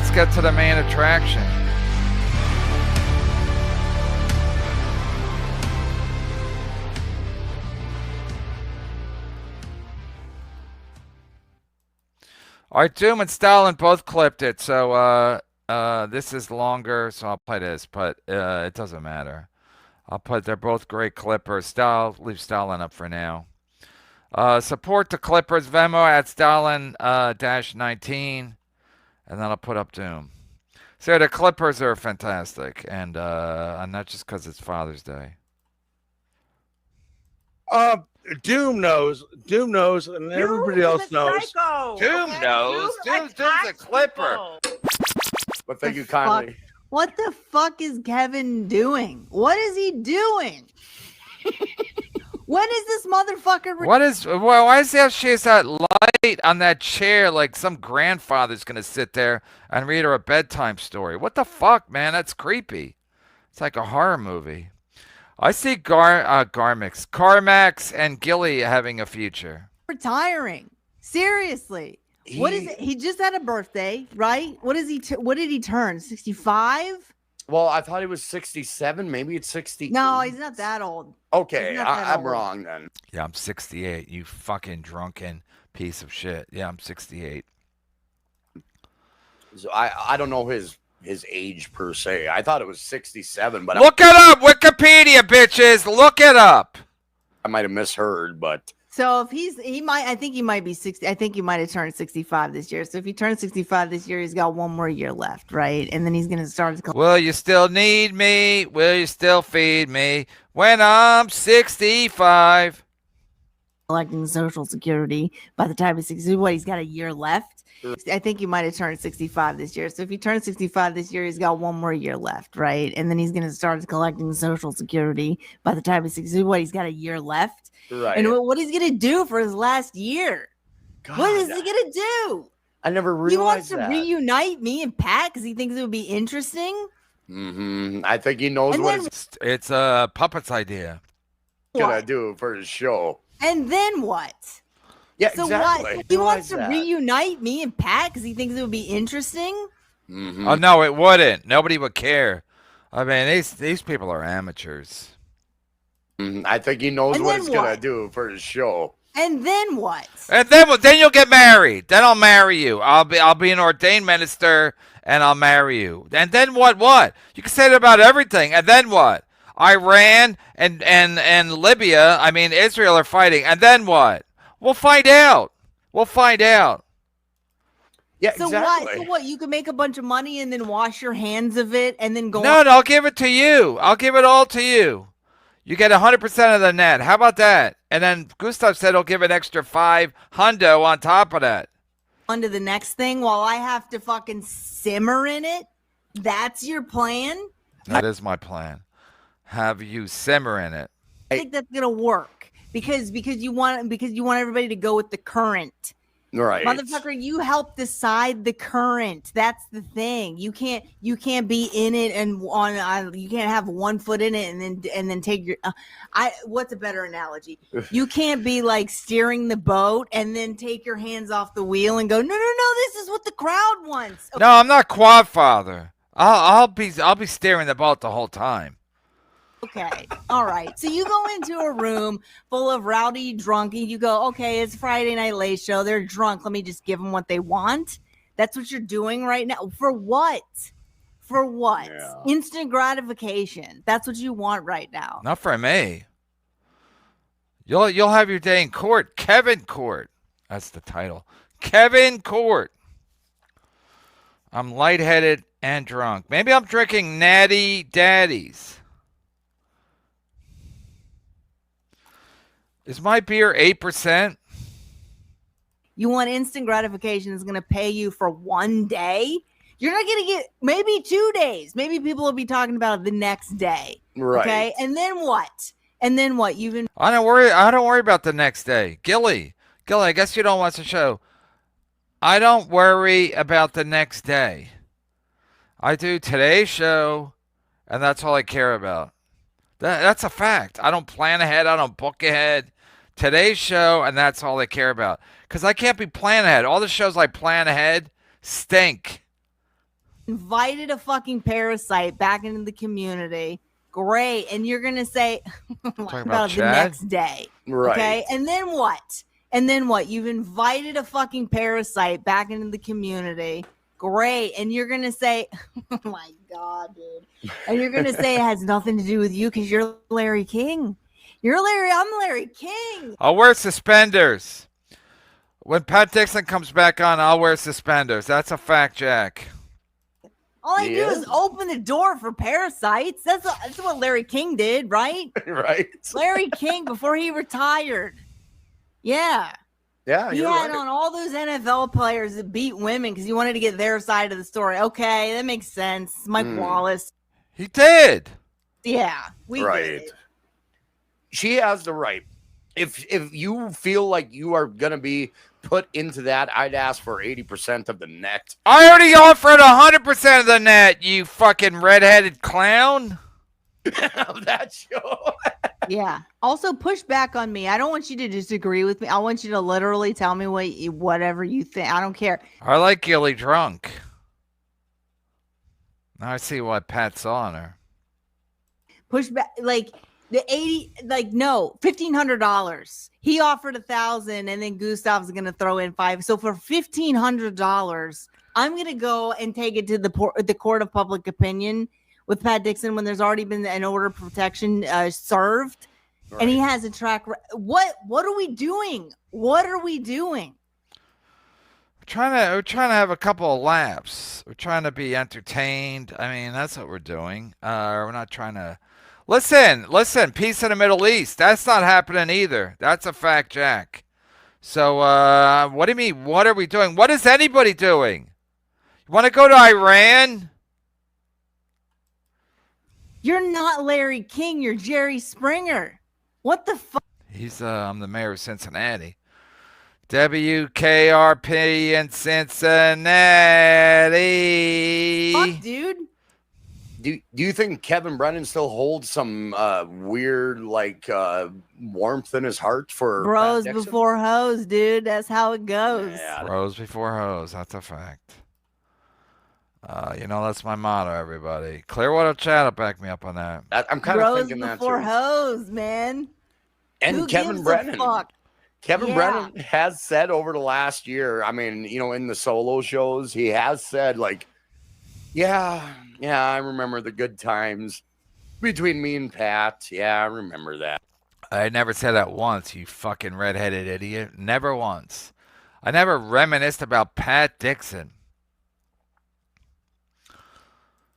let's get to the main attraction. All right, Doom and Stalin both clipped it, so this is longer, so I'll play this, but it doesn't matter. They're both great clippers. Leave Stalin up for now. Support the Clippers, Venmo at Stalin-19, and then I'll put up Doom. So the Clippers are fantastic, and not just because it's Father's Day. Doom knows, and everybody else knows. Psycho, Doom knows. Doom's a Clipper. But thank you kindly. What the fuck is Kevin doing? What is he doing? When is this motherfucker? Why does he have that light on that chair like some grandfather's gonna sit there and read her a bedtime story? What the fuck, man? That's creepy. It's like a horror movie. I see KarmicX and Gilly having a future. Retiring. Seriously. What is it? He just had a birthday, right? What is he? What did he turn? 65? Well, I thought he was 67. Maybe it's 60. No, he's not that old. Okay, I'm wrong then. Yeah, I'm 68. You fucking drunken piece of shit. Yeah, I'm 68. So I don't know his age per se. I thought it was 67, but look it up, Wikipedia, bitches. Look it up. I might have misheard, but so if I think he might be 60. I think he might have turned 65 this year. So if he turns 65 this year, he's got one more year left, right? And then he's gonna start. Will you still need me? Will you still feed me when I'm 65? Collecting Social Security by the time he's 60. What? He's got a year left. I think he might have turned 65 this year. So if he turns 65 this year, he's got one more year left, right? And then he's going to start collecting Social Security by the time he's 60. What? He's got a year left. Right. And what he's going to do for his last year? God, what is he going to do? I never realized he wants to that. Reunite me and Pat because he thinks it would be interesting. I think he knows it's a puppet's idea. Gonna do for his show. And then what? Yeah, so exactly. What? He wants to reunite me and Pat because he thinks it would be interesting. Oh no, it wouldn't. Nobody would care. I mean, these people are amateurs. I think he knows what he's gonna do for his show. And then what? And then you'll get married. Then I'll marry you. I'll be an ordained minister and I'll marry you. And then what? What? You can say that about everything. And then what? Iran and Libya, I mean Israel are fighting. And then what? We'll find out. Yeah, so exactly. So what? You can make a bunch of money and then wash your hands of it and then go. No, I'll give it to you. I'll give it all to you. You get 100% of the net. How about that? And then Gustav said he'll give an extra $500 on top of that. On to the next thing while I have to fucking simmer in it? That's your plan? That is my plan. Have you simmer in it. I think that's gonna work because you want everybody to go with the current. Right. Motherfucker, you help decide the current. That's the thing. You can't be in it and you can't have 1 foot in it and then take your what's a better analogy? You can't be like steering the boat and then take your hands off the wheel and go, no, this is what the crowd wants. Okay. No, I'm not quad father. I'll be steering the boat the whole time. Okay. All right. So you go into a room full of rowdy drunkies. You go, okay, it's Friday Night Late Show. They're drunk. Let me just give them what they want. That's what you're doing right now. For what? Yeah. Instant gratification. That's what you want right now. Not for me. You'll have your day in court. Kevin Court. That's the title. Kevin Court. I'm lightheaded and drunk. Maybe I'm drinking Natty Daddies. Is my beer 8%? You want instant gratification is going to pay you for 1 day? You're not going to get maybe 2 days. Maybe people will be talking about it the next day. Right. Okay. And then what? You've been. I don't worry about the next day. Gilly, I guess you don't watch the show. I don't worry about the next day. I do today's show, and that's all I care about. That's a fact. I don't plan ahead. I don't book ahead. Today's show, and that's all I care about. Because I can't be planning ahead. All the shows I plan ahead stink. invited a fucking parasite back into the community. Great. And you're going to say about the Chad? next day. Right. Okay. And then what? And then what? You've invited a fucking parasite back into the community. Great. And you're going to say, oh my God, dude. And you're going to say it has nothing to do with you because you're Larry King. I'm Larry King. I'll wear suspenders. When Pat Dixon comes back on, I'll wear suspenders. That's a fact, Jack. All I do is open the door for parasites. That's what Larry King did, right? Right. Larry King before he retired. Yeah. Yeah, he had on all those NFL players that beat women because he wanted to get their side of the story. Okay, that makes sense. Mike Wallace. He did. Yeah, we get it. She has the right. If you feel like you are gonna be put into that, I'd ask for 80% of the net. I already offered 100% of the net, you fucking redheaded clown. That show. Yeah. Also, push back on me. I don't want you to disagree with me. I want you to literally tell me whatever you think. I don't care. I like Gilly drunk. Now I see what Pat saw on her. Push back, like the 80, like no, $1,500. He offered $1,000, and then Gustav's gonna throw in $5. So for $1,500, I'm gonna go and take it to the court of public opinion with Pat Dixon when there's already been an order of protection served, and he has a track. What are we doing? What are we doing? We're trying to have a couple of laughs. We're trying to be entertained. I mean, that's what we're doing. We're not trying to. Listen. Peace in the Middle East. That's not happening either. That's a fact, Jack. So, what do you mean? What are we doing? What is anybody doing? You want to go to Iran? You're not Larry King. You're Jerry Springer. What the fuck? I'm the mayor of Cincinnati. WKRP in Cincinnati. Fuck, dude. Do you think Kevin Brennan still holds some weird warmth in his heart for bros before hoes, dude? That's how it goes. Yeah. Bros before hoes. That's a fact. That's my motto, everybody. Clearwater Chat will back me up on that. I'm kind of thinking that too. Bros before hoes, man. And who Kevin Brennan. Kevin Brennan has said over the last year, I mean, in the solo shows, he has said yeah, I remember the good times between me and Pat. Yeah, I remember that. I never said that once, you fucking redheaded idiot. Never once. I never reminisced about Pat Dixon.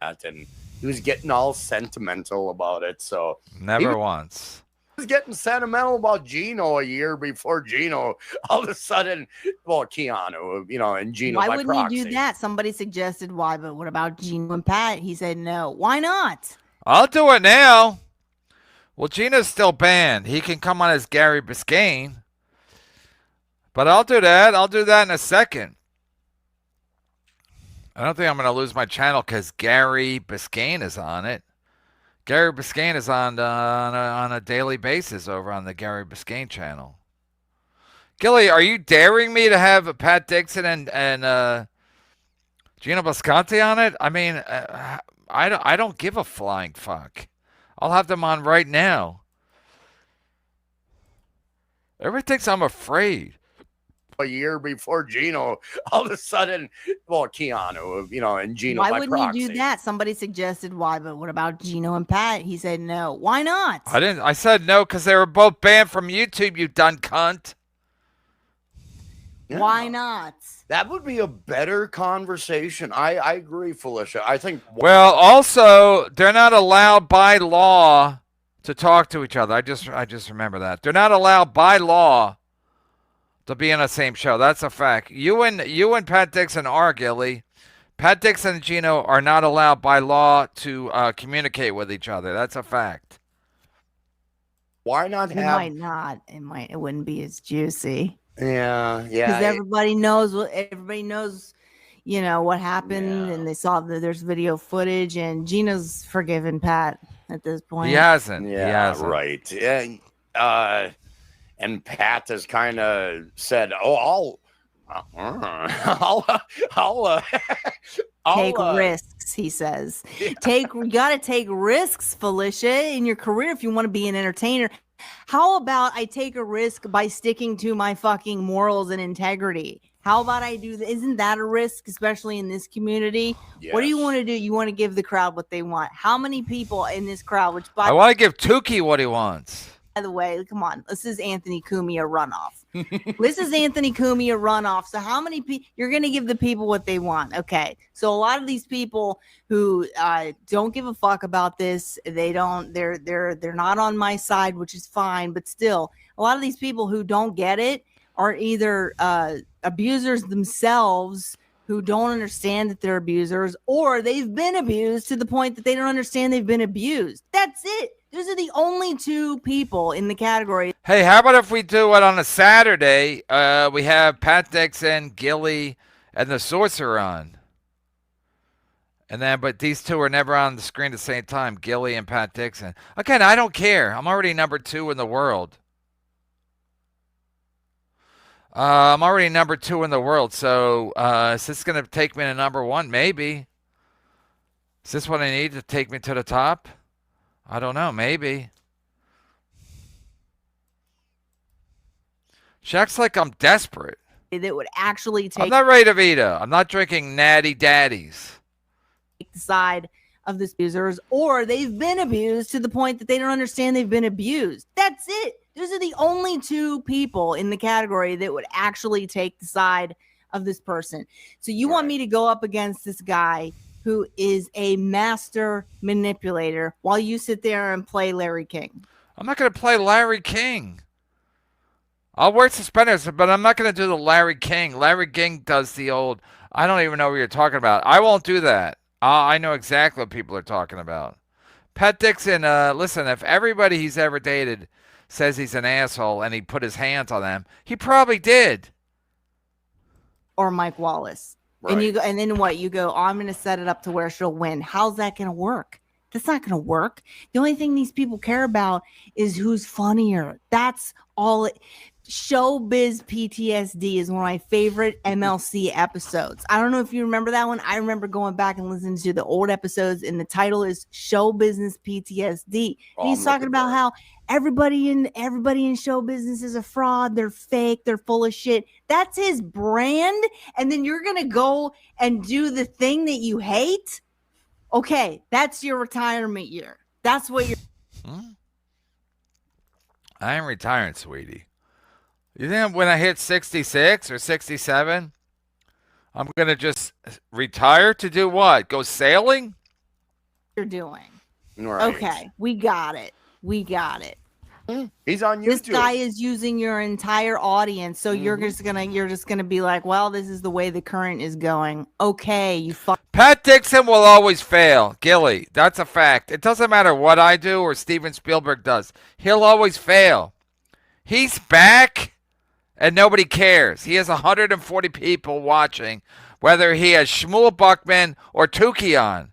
And he was getting all sentimental about it. So never once. He was getting sentimental about Gino a year before Gino. All of a sudden, Keanu, and Gino. Why wouldn't you do that? Somebody suggested why, but what about Gino and Pat? He said no. Why not? I'll do it now. Well, Gino's still banned. He can come on as Gary Biscayne. But I'll do that. I'll do that in a second. I don't think I'm going to lose my channel because Gary Biscayne is on it. Gary Biscayne is on a daily basis over on the Gary Biscayne channel. Gilly, are you daring me to have Pat Dixon and Gino Bisconti on it? I mean, I don't give a flying fuck. I'll have them on right now. Everybody thinks I'm afraid. A year before Gino, all of a sudden, Keanu, and Gino. Why wouldn't you do that? Somebody suggested why, but what about Gino and Pat? He said no. Why not? I said no because they were both banned from YouTube, you done cunt. Yeah. Why not? That would be a better conversation. I agree, Felicia. I think. Well, also, they're not allowed by law to talk to each other. I just remember that. They're not allowed by law to be in the same show. That's a fact. You and Pat Dixon are, Gilly. Pat Dixon and Gino are not allowed by law to communicate with each other. That's a fact. Why not have? It might not. It wouldn't be as juicy. Yeah. Because everybody knows what happened, and they saw that there's video footage, and Gino's forgiven Pat at this point. He hasn't. Yeah, he hasn't. Right. Yeah. And Pat has kind of said, I'll Take risks, he says. Yeah. You gotta take risks, Felicia, in your career if you want to be an entertainer. How about I take a risk by sticking to my fucking morals and integrity? How about I do that? Isn't that a risk, especially in this community? Yes. What do you want to do? You want to give the crowd what they want. How many people in this crowd, which I want to give Tukey what he wants. by the way, come on, this is Anthony Cumia runoff. This is Anthony Cumia runoff. So how many people you're going to give the people what they want? Okay. So a lot of these people who don't give a fuck about this, they're not on my side, which is fine. But still, a lot of these people who don't get it are either abusers themselves who don't understand that they're abusers, or they've been abused to the point that they don't understand they've been abused. That's it. Those are the only two people in the category. Hey, how about if we do it on a Saturday? We have Pat Dixon, Gilly, and the Sorcerer on. And then, but these two are never on the screen at the same time, Gilly and Pat Dixon. Again, I don't care. I'm already number 2 in the world. I'm already number 2 in the world, so is this going to take me to number 1? Maybe. Is this what I need to take me to the top? I don't know, maybe. She acts like I'm desperate. That would actually I'm take not ready to Vita. I'm not drinking Natty Daddies. the side of the abusers, or they've been abused to the point that they don't understand they've been abused. That's it. Those are the only two people in the category that would actually take the side of this person. So you want me to go up against this guy who is a master manipulator while you sit there and play Larry King? I'm not going to play Larry King. I'll wear suspenders, but I'm not going to do the Larry King. Larry King does the old, I don't even know what you're talking about. I won't do that. I know exactly what people are talking about. Pat Dixon, listen, if everybody he's ever dated says he's an asshole and he put his hands on them, he probably did. Or Mike Wallace. Right. And you go, and then what? You go, oh, I'm going to set it up to where she'll win. How's that going to work? That's not going to work. The only thing these people care about is who's funnier. That's all. Showbiz PTSD is one of my favorite MLC episodes. I don't know if you remember that one. I remember going back and listening to the old episodes, and the title is Show Business PTSD. And he's talking about how everybody in show business is a fraud. They're fake. They're full of shit. That's his brand. And then you're going to go and do the thing that you hate. Okay, that's your retirement year. That's what you're. I am retiring, sweetie. You think when I hit 66 or 67, I'm going to just retire to do what? Go sailing? You're doing. Right. Okay, we got it. He's on YouTube. This guy is using your entire audience, so you're just gonna be like, well, this is the way the current is going. Okay, you fuck. Pat Dixon will always fail, Gilly. That's a fact. It doesn't matter what I do or Steven Spielberg does. He'll always fail. He's back, and nobody cares. He has 140 people watching, whether he has Shmuel Buckman or Tukey on.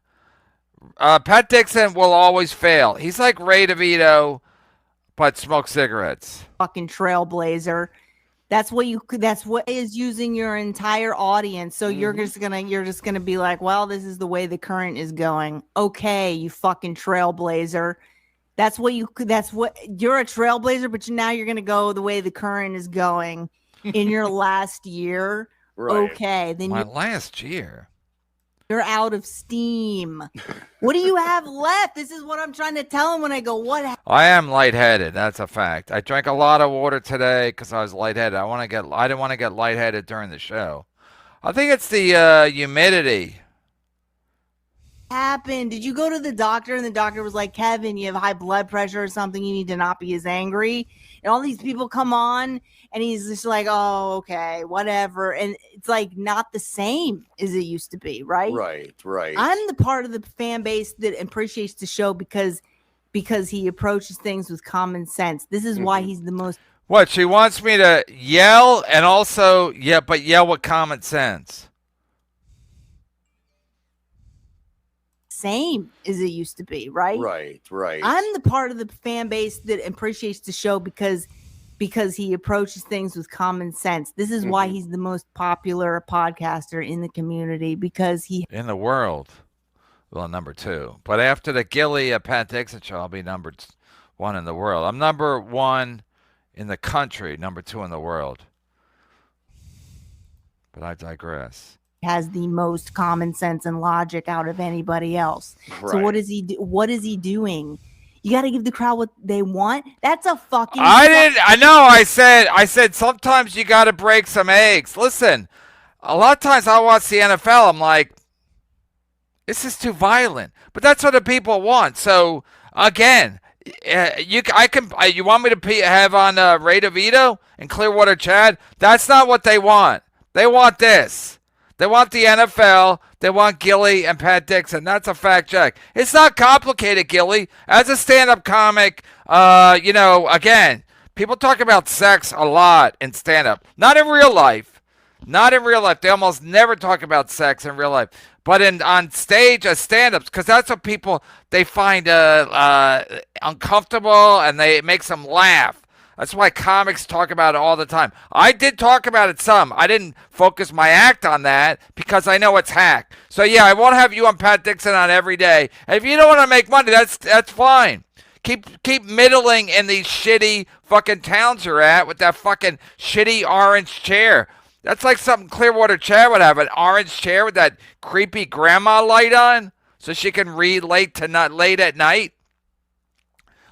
Pat Dixon will always fail. He's like Ray DeVito, but smoke cigarettes. Fucking trailblazer. That's what is using your entire audience. So you're just gonna be like, well, this is the way the current is going. Okay, you fucking trailblazer. You're a trailblazer, but now you're gonna go the way the current is going in your last year. Right. Okay, then My last year. You're out of steam. What do you have left? This is what I'm trying to tell him when I go, what? I am lightheaded. That's a fact. I drank a lot of water today because I was lightheaded. I didn't want to get lightheaded during the show. I think it's the humidity. Happened? Did you go to the doctor and the doctor was like, Kevin, you have high blood pressure or something. You need to not be as angry. And all these people come on and he's just like, oh, okay, whatever. And it's like not the same as it used to be, right? Right. I'm the part of the fan base that appreciates the show because he approaches things with common sense. This is why he's the most. What? She wants me to yell and also, but yell with common sense. Same as it used to be, right? Right. I'm the part of the fan base that appreciates the show because because he approaches things with common sense. This is why he's the most popular podcaster in the community, because he in the world. Well, number 2. But after the Gilly Pat Dixon show, I'll be number 1 in the world. I'm number 1 in the country, number 2 in the world. But I digress. has the most common sense and logic out of anybody else. Right. So what is he what is he doing? You got to give the crowd what they want. That's a fucking I know I said sometimes you got to break some eggs. Listen, a lot of times I watch the NFL, I'm like, this is too violent. But that's what the people want. So again, you want me to have on Ray DeVito and Clearwater Chad? That's not what they want. They want this. They want the NFL. They want Gilly and Pat Dixon. That's a fact check. It's not complicated, Gilly. As a stand-up comic, again, people talk about sex a lot in stand-up. Not in real life. Not in real life. They almost never talk about sex in real life. But on stage as stand-ups, because that's what people, they find uncomfortable, and it makes them laugh. That's why comics talk about it all the time. I did talk about it some. I didn't focus my act on that because I know it's hack. So yeah, I won't have you and Pat Dixon on every day. And if you don't want to make money, that's fine. Keep middling in these shitty fucking towns you're at with that fucking shitty orange chair. That's like something Clearwater Chad would have, an orange chair with that creepy grandma light on so she can read late at night.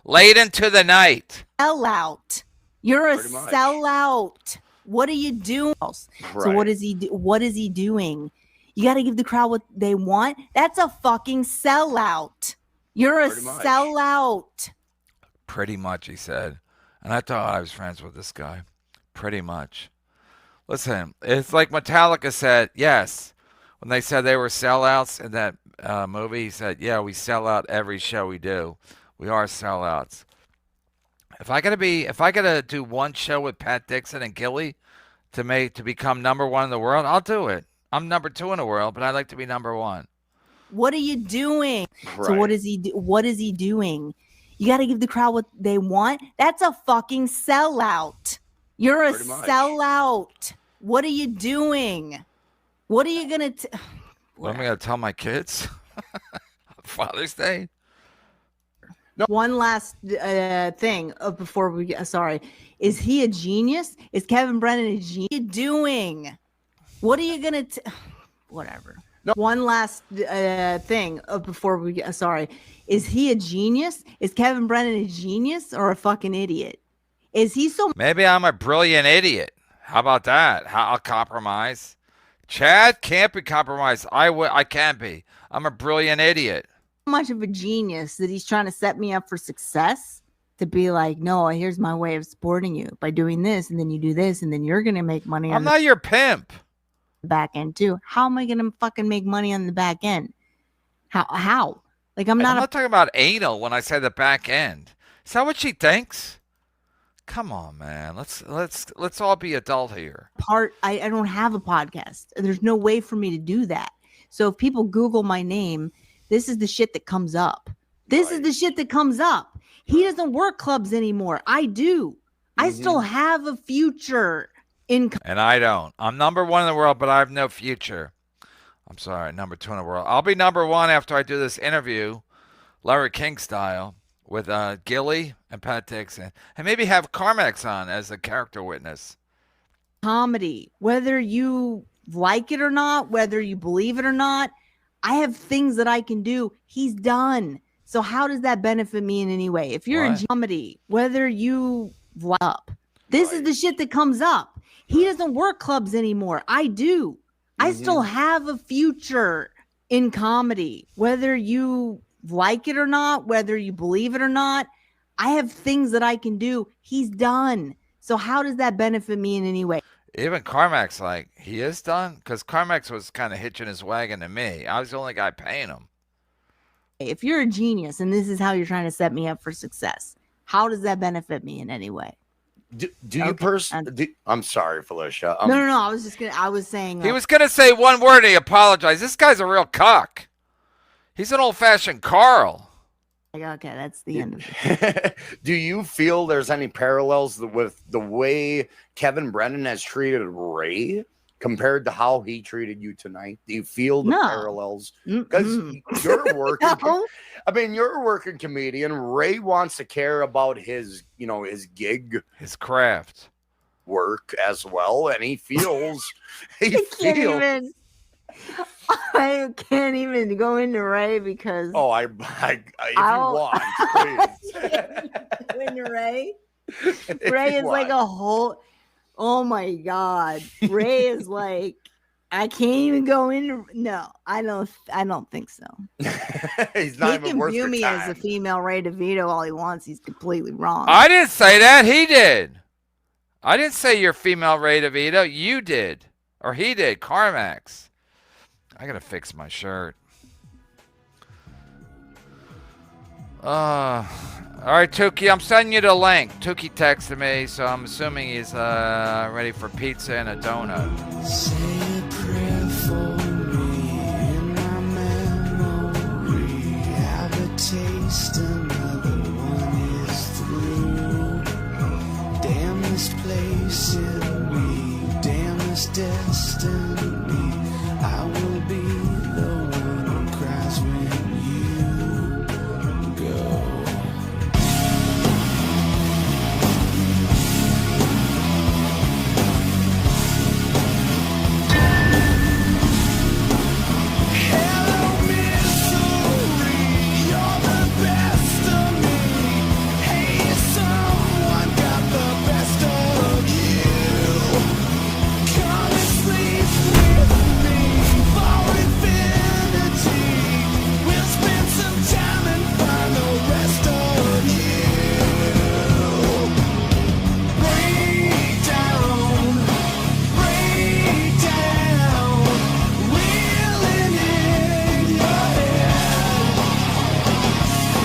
Late into the night. Sellout. You're a sellout. What are you doing? Right. So what is he doing? You got to give the crowd what they want. That's a fucking sellout. You're a sellout. Pretty much, he said. And I thought I was friends with this guy. Pretty much. Listen, it's like Metallica said, yes. When they said they were sellouts in that movie, he said, yeah, we sell out every show we do. We are sellouts. If I gotta do one show with Pat Dixon and Gilly to become number 1 in the world, I'll do it. I'm number 2 in the world, but I'd like to be number 1. What are you doing? Right. So what is he doing? You got to give the crowd what they want. That's a fucking sellout. You're a sellout. What are you doing? What are you gonna? What am I gonna tell my kids? Father's Day. No. One last thing before we get sorry. Is he a genius? Is Kevin Brennan a genius? What are you doing? What are you going to whatever. No. One last thing before we get sorry. Is he a genius? Is Kevin Brennan a genius or a fucking idiot? Is he so Maybe I'm a brilliant idiot. How about that? I'll compromise. Chad can't be compromised. I can't be. I'm a brilliant idiot. Much of a genius that he's trying to set me up for success, to be like, no, here's my way of supporting you by doing this, and then you do this, and then you're gonna make money. I'm not your pimp. Back end too. How am I gonna fucking make money on the back end? How? Like I'm not talking about anal when I say the back end. Is that what she thinks? Come on, man. Let's all be adult here. I don't have a podcast. There's no way for me to do that. So if people Google my name, this is the shit that comes up. This is the shit that comes up. He doesn't work clubs anymore. I do. I still have a future in. And I don't. I'm number 1 in the world, but I have no future. I'm sorry, number 2 in the world. I'll be number 1 after I do this interview, Larry King style, with Gilly and Pat Dixon. And maybe have KarmicX on as a character witness. Comedy. Whether you like it or not, whether you believe it or not, I have things that I can do. He's done. So how does that benefit me in any way? If you're in comedy, whether you up, this is the shit that comes up. He doesn't work clubs anymore. I do. I still have a future in comedy. Whether you like it or not, whether you believe it or not, I have things that I can do. He's done. So how does that benefit me in any way? Even KarmicX, like, he is done? Because KarmicX was kind of hitching his wagon to me. I was the only guy paying him. If you're a genius and this is how you're trying to set me up for success, how does that benefit me in any way? Do you personally? I'm sorry, Felicia. No. I was saying. He was going to say one word and he apologized. This guy's a real cock. He's an old-fashioned Carl. Like, okay, that's the end of it. Do you feel there's any parallels with the way Kevin Brennan has treated Ray compared to how he treated you tonight? Do you feel the parallels? Because you're working. No. I mean, you're a working comedian. Ray wants to care about his, his gig, his craft, work as well, and he feels I can't even go into Ray because if you want, please. Go into Ray. Ray is like a whole. Oh my God, Ray is like. I can't even go into. No, I don't think so. He's not even he can worth view your me time. as a female Ray DeVito all he wants. He's completely wrong. I didn't say that. He did. I didn't say you're female Ray DeVito. You did. Or he did. KarmicX. I got to fix my shirt. All right, Tukey. I'm sending you the link. Tukey texted me, so I'm assuming he's ready for pizza and a donut. Say a prayer for me in my memory. Have a taste, another one is through. Damn this place in me, damn this destiny.